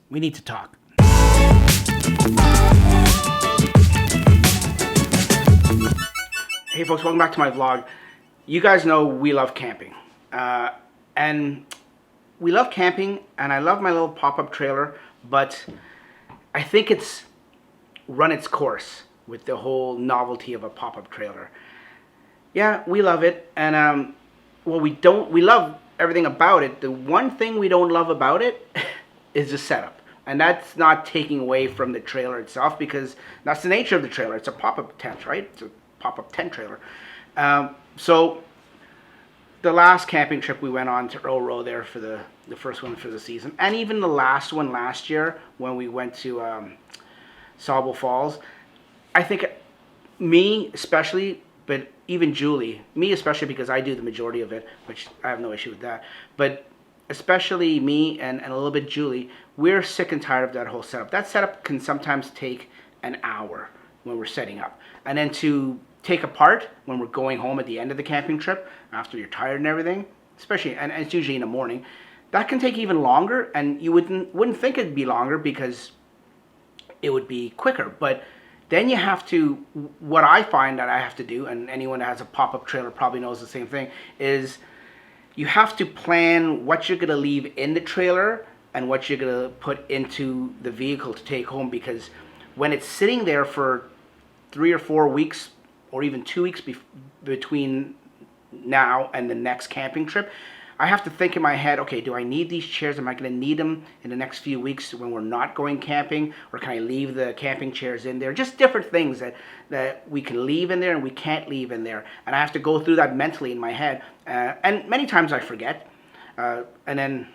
We need to talk. Hey folks, welcome back to my vlog. You guys know we love camping. And we love camping, and I love my little pop-up trailer, but I think it's run its course with the whole novelty of a pop-up trailer. Yeah, we love it, and we love everything about it. The one thing we don't love about it is the setup. And that's not taking away from the trailer itself, because that's the nature of the trailer. It's a pop-up tent, right? It's a pop-up tent trailer. So the last camping trip we went on to Earl Row there for the first one for the season, and even the last one last year when we went to Sauble Falls, I think me especially, but even Julie, me especially because I do the majority of it, which I have no issue with that, but especially me and a little bit Julie, we're sick and tired of that whole setup. That setup can sometimes take an hour when we're setting up. And then to take apart when we're going home at the end of the camping trip, after you're tired and everything, especially, and it's usually in the morning, that can take even longer, and you wouldn't think it'd be longer because it would be quicker. But then you have to, what I find that I have to do, and anyone that has a pop-up trailer probably knows the same thing, is you have to plan what you're going to leave in the trailer and what you're going to put into the vehicle to take home, because when it's sitting there for 3 or 4 weeks or even 2 weeks between now and the next camping trip, I have to think in my head, okay, do I need these chairs? Am I going to need them in the next few weeks when we're not going camping? Or can I leave the camping chairs in there? Just different things that we can leave in there and we can't leave in there. And I have to go through that mentally in my head. And many times I forget. And then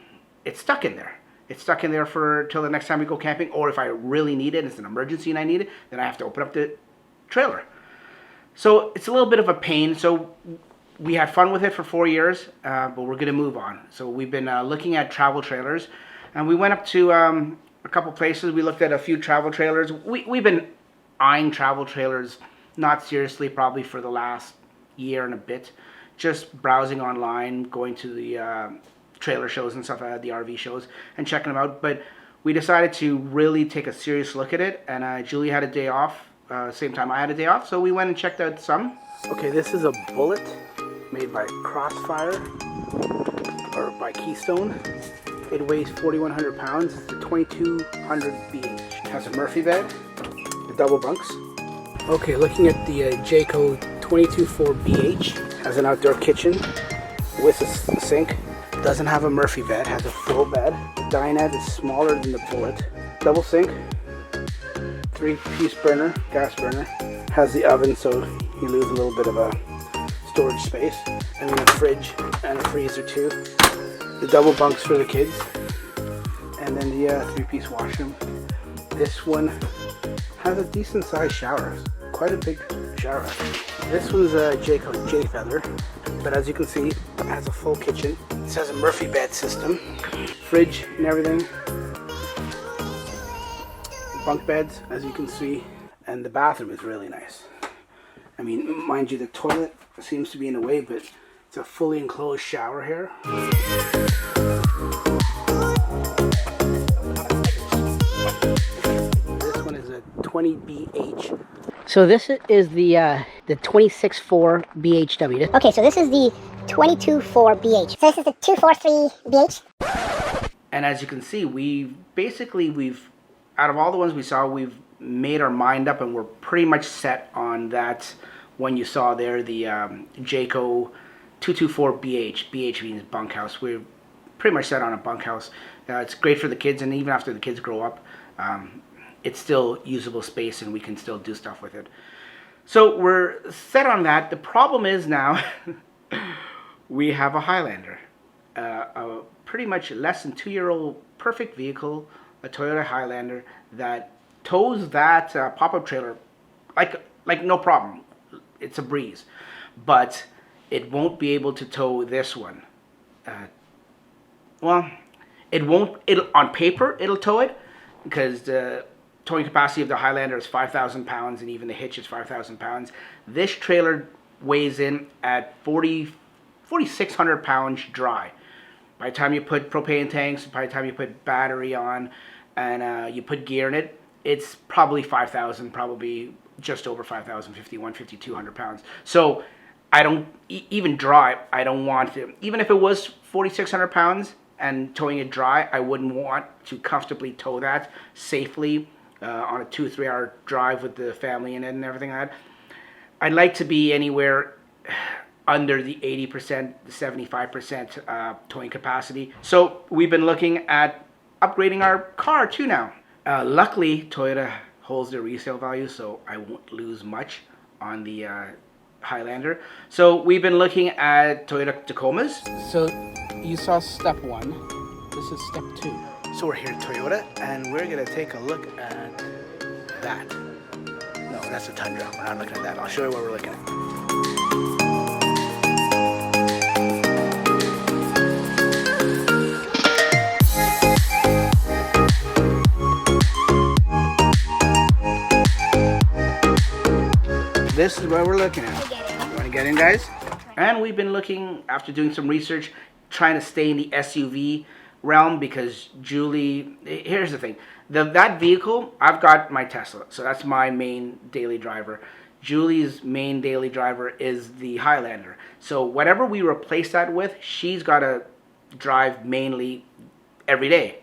it's stuck in there. It's stuck in there for till the next time we go camping. Or if I really need it, it's an emergency and I need it, then I have to open up the trailer. So it's a little bit of a pain. So we had fun with it for 4 years, but we're going to move on. So we've been looking at travel trailers, and we went up to a couple places. We looked at a few travel trailers. We've been eyeing travel trailers, not seriously, probably for the last year and a bit, just browsing online, going to the trailer shows and stuff, the RV shows, and checking them out. But we decided to really take a serious look at it, and Julie had a day off, same time I had a day off, so we went and checked out some. Okay, this is a Bullet made by Crossfire, or by Keystone. It weighs 4,100 pounds. It's a 2200 BH. It has a Murphy bed, the double bunks. Okay, looking at the Jayco 224 BH. Has an outdoor kitchen with a sink. Doesn't have a Murphy bed, has a full bed. The dinette is smaller than the Bullet. Double sink, 3-piece burner, gas burner. Has the oven, so you lose a little bit of a storage space, and then a fridge and a freezer too. The double bunks for the kids, and then the 3-piece washroom. This one has a decent sized shower, quite a big shower. This one's a Jayco J-Feather, but as you can see, it has a full kitchen. This has a Murphy bed system, fridge and everything. Bunk beds, as you can see, and the bathroom is really nice. I mean, mind you, the toilet seems to be in the way, but it's a fully enclosed shower here. This one is a 20 BH. So this is the 26.4 BHW. Okay, so this is the 22.4 BH. So this is the 243 BH. And as you can see, we've out of all the ones we saw, we've made our mind up, and we're pretty much set on that one you saw there, the Jayco 224 BH. BH means bunkhouse. We're pretty much set on a bunkhouse. It's great for the kids, and even after the kids grow up, it's still usable space, and we can still do stuff with it. So we're set on that. The problem is now we have a Highlander, a pretty much less than 2-year-old perfect vehicle, a Toyota Highlander that tows that pop-up trailer like no problem. It's a breeze, but it won't be able to tow this one. Well, it won't. On paper it'll tow it, because the towing capacity of the Highlander is 5,000 pounds, and even the hitch is 5,000 pounds. This trailer weighs in at 4,600 pounds dry. By the time you put propane tanks, by the time you put battery on, and you put gear in it, it's probably 5,000, probably just over 5,000, 5,200 pounds. So I don't even dry. I don't want to, even if it was 4,600 pounds and towing it dry, I wouldn't want to comfortably tow that safely on a 2-3 hour drive with the family in it and everything like that. I'd like to be anywhere under the 80%, the 75% towing capacity. So we've been looking at upgrading our car too now. Luckily, Toyota holds their resale value, so I won't lose much on the Highlander. So we've been looking at Toyota Tacomas. So you saw step 1. This is step 2. So we're here at Toyota, and we're gonna take a look at that. No, that's a Tundra. We're not looking at that. I'll show you what we're looking at. This is what we're looking at. You want to get in, guys? And we've been looking, after doing some research, trying to stay in the SUV realm because Julie, here's the thing. That vehicle, I've got my Tesla, so that's my main daily driver. Julie's main daily driver is the Highlander. So whatever we replace that with, she's got to drive mainly every day,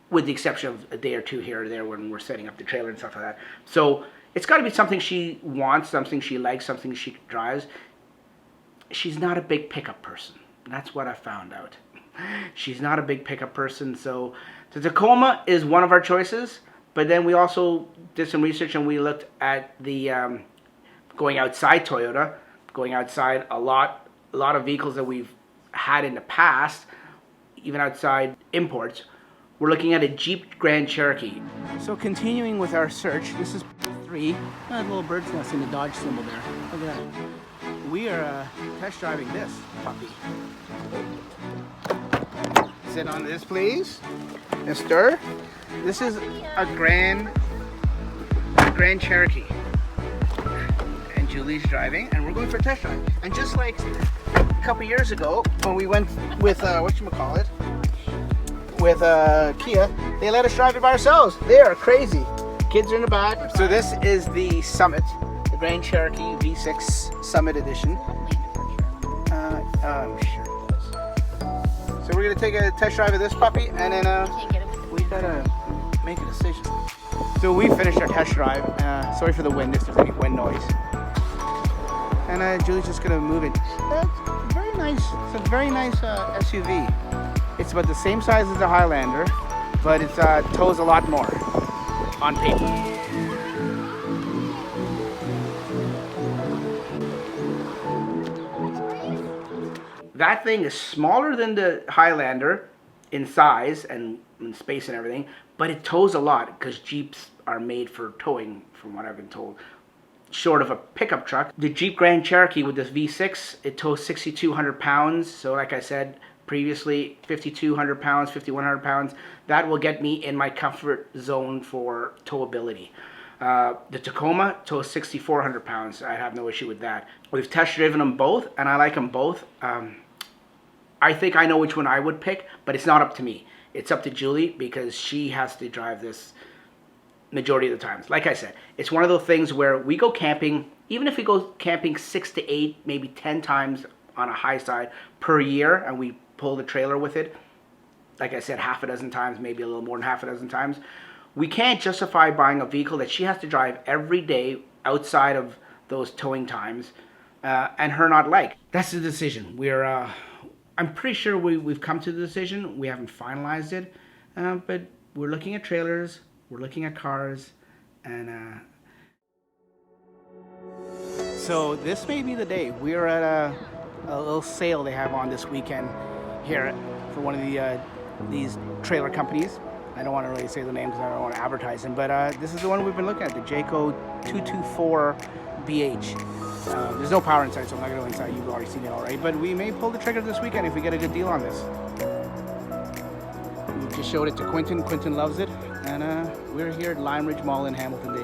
with the exception of a day or two here or there when we're setting up the trailer and stuff like that. So it's got to be something she wants, something she likes, something she drives. She's not a big pickup person. That's what I found out. She's not a big pickup person, so the Tacoma is one of our choices, but then we also did some research and we looked at the going outside Toyota, going outside a lot of vehicles that we've had in the past, even outside imports. We're looking at a Jeep Grand Cherokee. So continuing with our search, this is 3. That little bird's nest in the Dodge symbol there. Look at that. We are test driving this puppy. Sit on this, please, mister. This is a Grand Cherokee. And Julie's driving, and we're going for a test drive. And just like a couple years ago, when we went with, whatchamacallit, with Kia, they let us drive it by ourselves. They are crazy. Kids are in the back. So this is the Summit, the Grand Cherokee V6 Summit Edition. I'm sure it does. So we're gonna take a test drive of this puppy, and then we gotta make a decision. So we finished our test drive. Sorry for the wind, if there's any wind noise. And Julie's just gonna move it. It's very nice. It's a very nice SUV. It's about the same size as the Highlander, but it tows a lot more on paper. That thing is smaller than the Highlander in size and in space and everything, but it tows a lot because Jeeps are made for towing, from what I've been told. Short of a pickup truck. The Jeep Grand Cherokee with this V6, it tows 6,200 pounds. So like I said previously, 5,200 pounds, 5,100 pounds. That will get me in my comfort zone for towability. The Tacoma tows 6,400 pounds. I have no issue with that. We've test driven them both, and I like them both. I think I know which one I would pick, but it's not up to me. It's up to Julie because she has to drive this majority of the times. Like I said, it's one of those things where we go camping, even if we go camping 6 to 8, maybe 10 times on a high side per year, and we pull the trailer with it, like I said, half a dozen times, maybe a little more than half a dozen times, we can't justify buying a vehicle that she has to drive every day outside of those towing times, and her not like. That's the decision. I'm pretty sure we've come to the decision. We haven't finalized it, but we're looking at trailers, we're looking at cars, and so this may be the day. We're at a little sale they have on this weekend here for one of these trailer companies. I don't want to really say the name because I don't want to advertise them, but this is the one we've been looking at, the Jayco 224 BH. There's no power inside, so I'm not going to go inside. You've already seen it all right, but we may pull the trigger this weekend if we get a good deal on this. We just showed it to Quentin. Quentin loves it, and we're here at Lime Ridge Mall in Hamilton.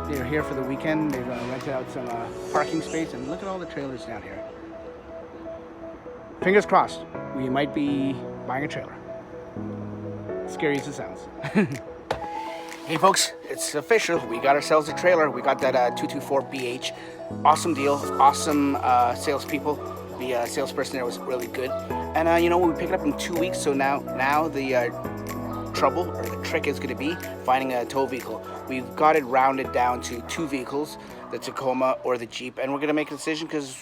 They're here for the weekend. They've rented out some parking space, and look at all the trailers down here. Fingers crossed, we might be buying a trailer. scary as it sounds. Hey folks, it's official. We got ourselves a trailer. We got that 224BH. Awesome deal. Awesome salespeople. The salesperson there was really good. And you know, we pick it up in 2 weeks. So now the trouble or the trick is going to be finding a tow vehicle. We've got it rounded down to 2 vehicles, the Tacoma or the Jeep, and we're going to make a decision because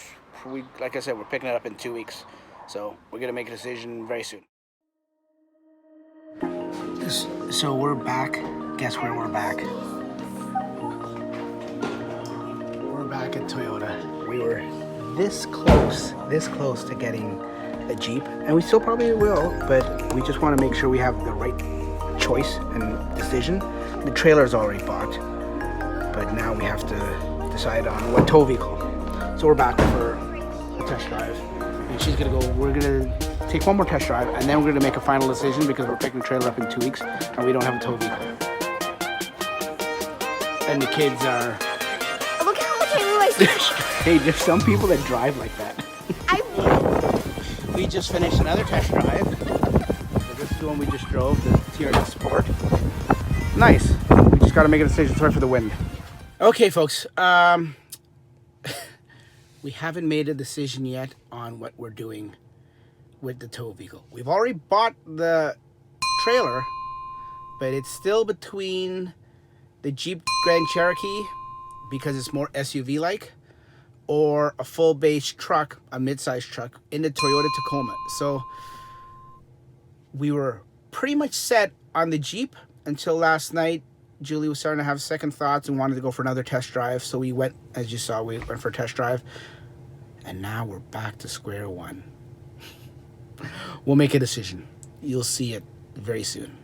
like I said, we're picking it up in 2 weeks. So we're going to make a decision very soon. So we're back. Guess where we're back? We're back at Toyota. We were this close to getting a Jeep, and we still probably will, but we just want to make sure we have the right choice and decision. The trailer is already bought, but now we have to decide on what tow vehicle. So we're back for a test drive, and we're gonna take one more test drive, and then we're gonna make a final decision because we're picking the trailer up in 2 weeks, and we don't have a tow vehicle. And the kids are... Look how much I realized. Hey, there's some people that drive like that. We just finished another test drive. So this is the one we just drove, the TRS Sport. Nice. We just got to make a decision. Sorry for the wind. Okay, folks. We haven't made a decision yet on what we're doing with the tow vehicle. We've already bought the trailer, but it's still between the Jeep Grand Cherokee, because it's more SUV-like, or a full base truck, a mid-size truck, in the Toyota Tacoma. So we were pretty much set on the Jeep until last night. Julie was starting to have second thoughts and wanted to go for another test drive. So we went, as you saw, we went for a test drive. And now we're back to square one. We'll make a decision. You'll see it very soon.